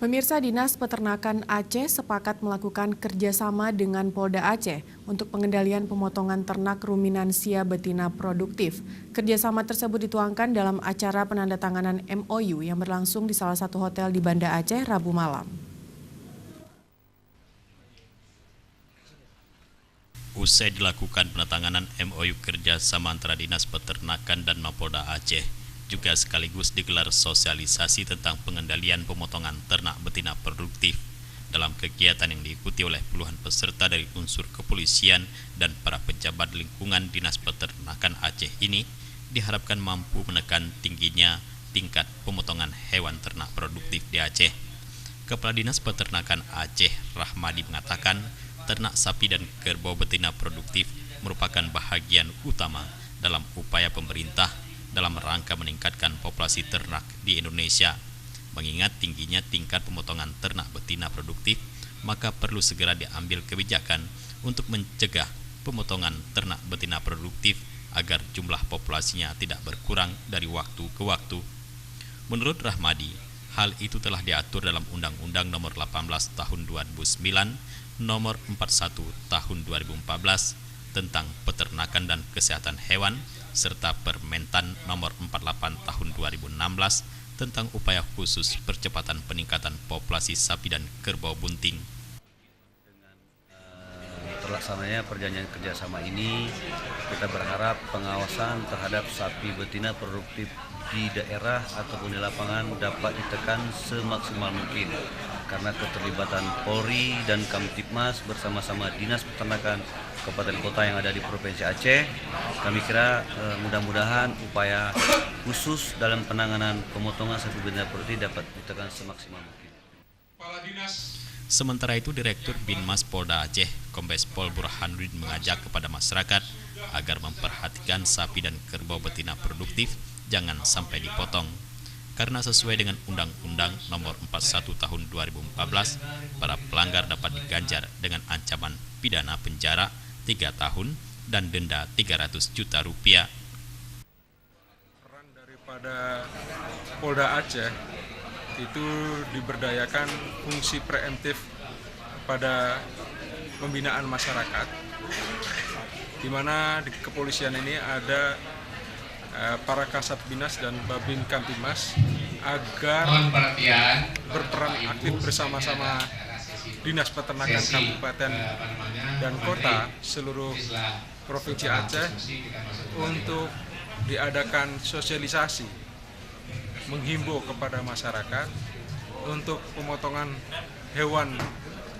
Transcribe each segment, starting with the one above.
Pemirsa, Dinas Peternakan Aceh sepakat melakukan kerjasama dengan Polda Aceh untuk pengendalian pemotongan ternak ruminansia betina produktif. Kerjasama tersebut dituangkan dalam acara penandatanganan MOU yang berlangsung di salah satu hotel di Banda Aceh Rabu malam. Usai dilakukan penandatanganan MOU kerjasama antara Dinas Peternakan dan Mapolda Aceh, juga sekaligus digelar sosialisasi tentang pengendalian pemotongan ternak betina produktif. Dalam kegiatan yang diikuti oleh puluhan peserta dari unsur kepolisian dan para pejabat lingkungan Dinas Peternakan Aceh ini diharapkan mampu menekan tingginya tingkat pemotongan hewan ternak produktif di Aceh. Kepala Dinas Peternakan Aceh Rahmadi mengatakan, ternak sapi dan kerbau betina produktif merupakan bahagian utama dalam upaya pemerintah dalam rangka meningkatkan populasi ternak di Indonesia. Mengingat tingginya tingkat pemotongan ternak betina produktif, maka perlu segera diambil kebijakan untuk mencegah pemotongan ternak betina produktif agar jumlah populasinya tidak berkurang dari waktu ke waktu. Menurut Rahmadi, hal itu telah diatur dalam Undang-Undang Nomor 18 Tahun 2009, Nomor 41 Tahun 2014 tentang peternakan dan kesehatan hewan, serta Permentan Nomor 48 Tahun 2016 tentang upaya khusus percepatan peningkatan populasi sapi dan kerbau bunting. Terlaksananya perjanjian kerjasama ini, kita berharap pengawasan terhadap sapi betina produktif di daerah ataupun di lapangan dapat ditekan semaksimal mungkin, karena keterlibatan Polri dan Kamtibmas bersama-sama Dinas Peternakan Kabupaten Kota yang ada di Provinsi Aceh, kami kira mudah-mudahan upaya khusus dalam penanganan pemotongan sapi betina produktif dapat ditekan semaksimal mungkin. Sementara itu, Direktur Binmas Polda Aceh, Kombes Pol Burhanuddin mengajak kepada masyarakat agar memperhatikan sapi dan kerbau betina produktif jangan sampai dipotong. Karena sesuai dengan Undang-Undang Nomor 41 Tahun 2014, para pelanggar dapat diganjar dengan ancaman pidana penjara 3 tahun dan denda 300 juta rupiah. Peran daripada Polda Aceh itu diberdayakan fungsi preemptif pada pembinaan masyarakat, di mana di kepolisian ini ada para Kasat Binas dan Babin Kamtibmas agar berperan aktif bersama-sama Dinas Peternakan Kabupaten dan Kota seluruh Provinsi Aceh untuk diadakan sosialisasi, menghimbau kepada masyarakat untuk pemotongan hewan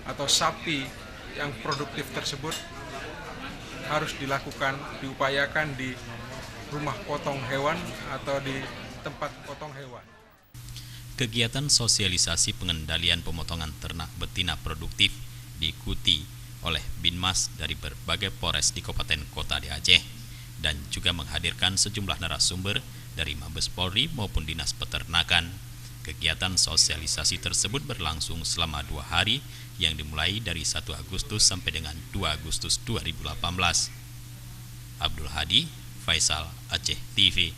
atau sapi yang produktif tersebut harus dilakukan, diupayakan di rumah potong hewan atau di tempat potong hewan. Kegiatan sosialisasi pengendalian pemotongan ternak betina produktif diikuti oleh Binmas dari berbagai Polres di Kabupaten Kota di Aceh dan juga menghadirkan sejumlah narasumber dari Mabes Polri maupun Dinas Peternakan. Kegiatan sosialisasi tersebut berlangsung selama 2 hari yang dimulai dari 1 Agustus sampai dengan 2 Agustus 2018. Abdul Hadi, Faisal, Aceh TV.